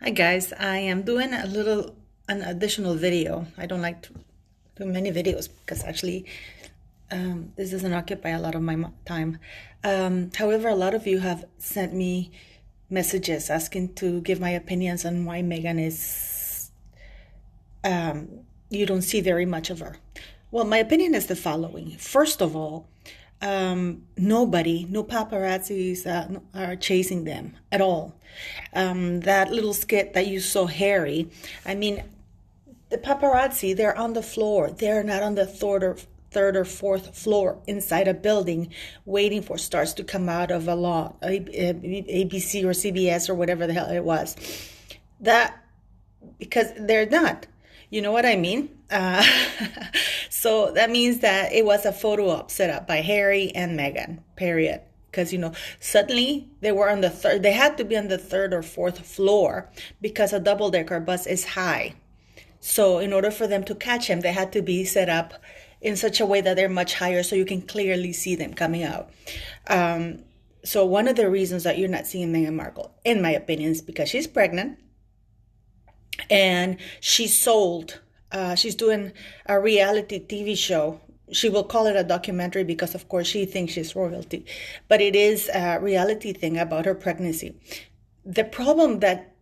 Hi guys, I am doing an additional video. I don't like to do many videos because actually this doesn't occupy a lot of my time. However, a lot of you have sent me messages asking to give my opinions on why Megan is, you don't see very much of her. Well, my opinion is the following. First of all, no paparazzis are chasing them at all. That little skit that you saw, Harry, I mean, the paparazzi, they're on the floor. They're not on the third or fourth floor inside a building waiting for stars to come out of a lot, ABC or CBS or whatever the hell it was. That, because they're not. You know what I mean? So that means that it was a photo op set up by Harry and Meghan, period. Because, suddenly they were on the third, they had to be on the third or fourth floor because a double-decker bus is high. So in order for them to catch him, they had to be set up in such a way that they're much higher so you can clearly see them coming out. So one of the reasons that you're not seeing Meghan Markle, in my opinion, is because she's pregnant and she's doing a reality TV show. She will call it a documentary because, of course, she thinks she's royalty. But it is a reality thing about her pregnancy. The problem that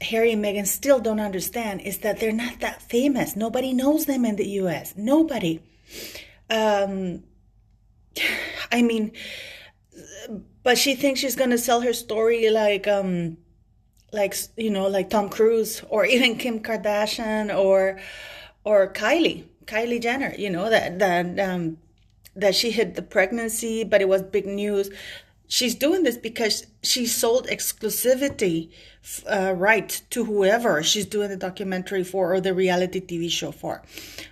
Harry and Meghan still don't understand is that they're not that famous. Nobody knows them in the U.S. Nobody. I mean, but she thinks she's going to sell her story like Tom Cruise or even Kim Kardashian or Kylie Jenner. That she hid the pregnancy, but it was big news. She's doing this because she sold exclusivity right to whoever she's doing the documentary for or the reality TV show for.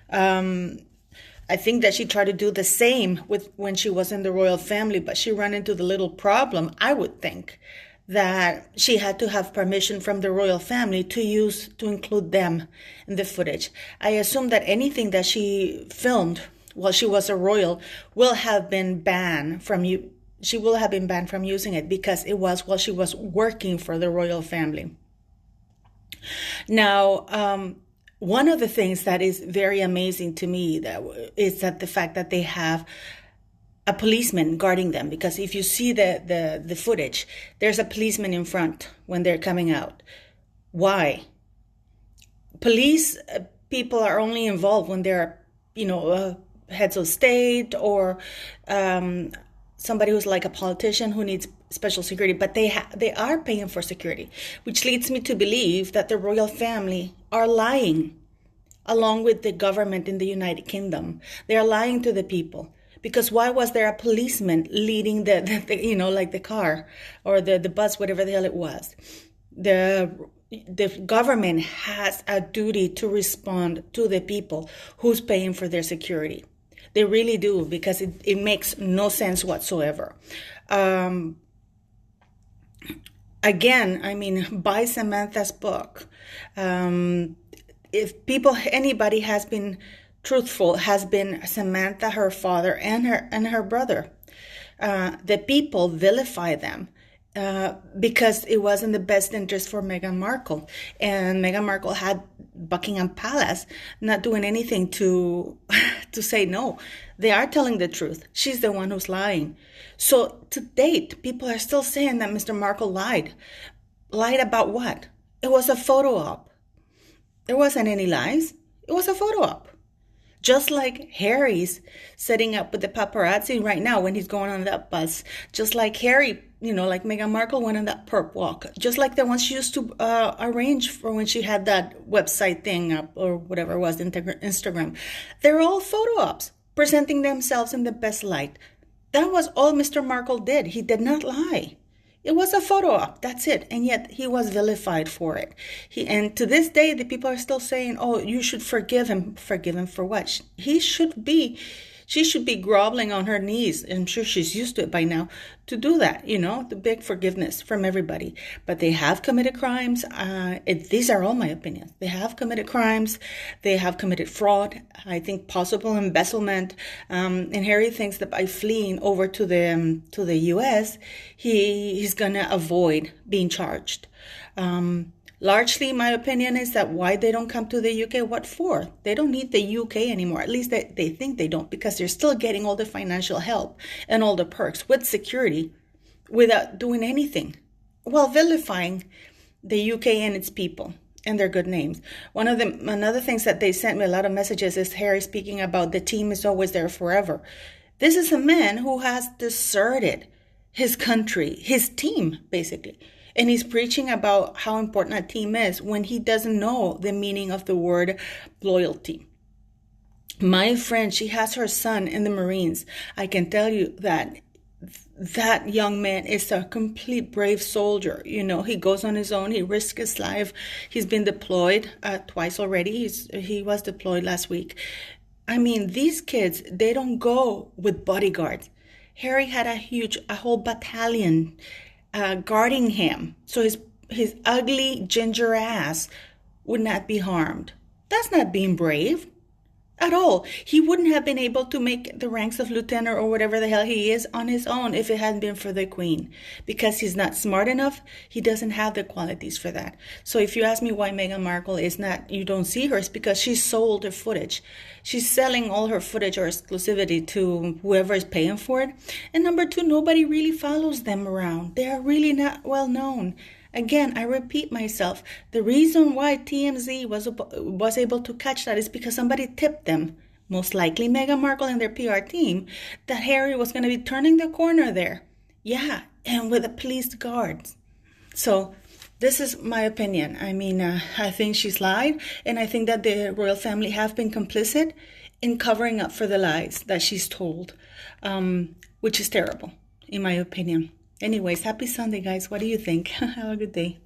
I think that she tried to do the same with when she was in the royal family, but she ran into the little problem, I would think, that she had to have permission from the royal family to include them in the footage. I assume that anything that she filmed while she was a royal will have been banned from you. She will have been banned from using it because it was while she was working for the royal family. Now, one of the things that is very amazing to me is that the fact that they have a policeman guarding them, because if you see the footage, there's a policeman in front when they're coming out. Why? Police people are only involved when they're, heads of state or somebody who's like a politician who needs special security, but they are paying for security, which leads me to believe that the royal family are lying along with the government in the United Kingdom. They are lying to the people. Because why was there a policeman leading the car or the bus, whatever the hell it was? The government has a duty to respond to the people who's paying for their security. They really do, because it makes no sense whatsoever. Again, I mean, buy Samantha's book. If anybody has been truthful, has been Samantha, her father, and her brother. The people vilify them because it was in the best interest for Meghan Markle, and Meghan Markle had Buckingham Palace not doing anything to say no. They are telling the truth. She's the one who's lying. So to date, people are still saying that Mr. Markle lied. Lied about what? It was a photo op. There wasn't any lies. It was a photo op. Just like Harry's setting up with the paparazzi right now when he's going on that bus. Just like Harry, like Meghan Markle went on that perp walk. Just like the one she used to arrange for when she had that website thing up or whatever it was, Instagram. They're all photo ops, presenting themselves in the best light. That was all Mr. Markle did. He did not lie. It was a photo op. That's it. And yet he was vilified for it. And to this day, the people are still saying, oh, you should forgive him. Forgive him for what? She should be groveling on her knees. I'm sure she's used to it by now to do that, to beg forgiveness from everybody. But they have committed crimes. These are all my opinions. They have committed crimes. They have committed fraud. I think possible embezzlement. And Harry thinks that by fleeing over to the U.S., he's gonna avoid being charged. Largely, my opinion is that why they don't come to the UK, what for? They don't need the UK anymore. At least they think they don't, because they're still getting all the financial help and all the perks with security without doing anything, while vilifying the UK and its people and their good names. Another things that they sent me a lot of messages is Harry speaking about the team is always there forever. This is a man who has deserted his country, his team, basically. And he's preaching about how important a team is when he doesn't know the meaning of the word loyalty. My friend, she has her son in the Marines. I can tell you that that young man is a complete brave soldier. You know, he goes on his own. He risks his life. He's been deployed twice already. He was deployed last week. I mean, these kids, they don't go with bodyguards. Harry had a whole battalion guarding him, so his ugly ginger ass would not be harmed. That's not being brave at all. He wouldn't have been able to make the ranks of lieutenant or whatever the hell he is on his own if it hadn't been for the Queen. Because he's not smart enough, he doesn't have the qualities for that. So if you ask me why Meghan Markle is not, you don't see her, it's because she sold her footage. She's selling all her footage or exclusivity to whoever is paying for it. And number two, nobody really follows them around. They are really not well known. Again, I repeat myself. The reason why TMZ was able to catch that is because somebody tipped them, most likely Meghan Markle and their PR team, that Harry was going to be turning the corner there. Yeah, and with the police guards. So this is my opinion. I mean, I think she's lied, and I think that the royal family have been complicit in covering up for the lies that she's told, which is terrible, in my opinion. Anyways, happy Sunday, guys. What do you think? Have a good day.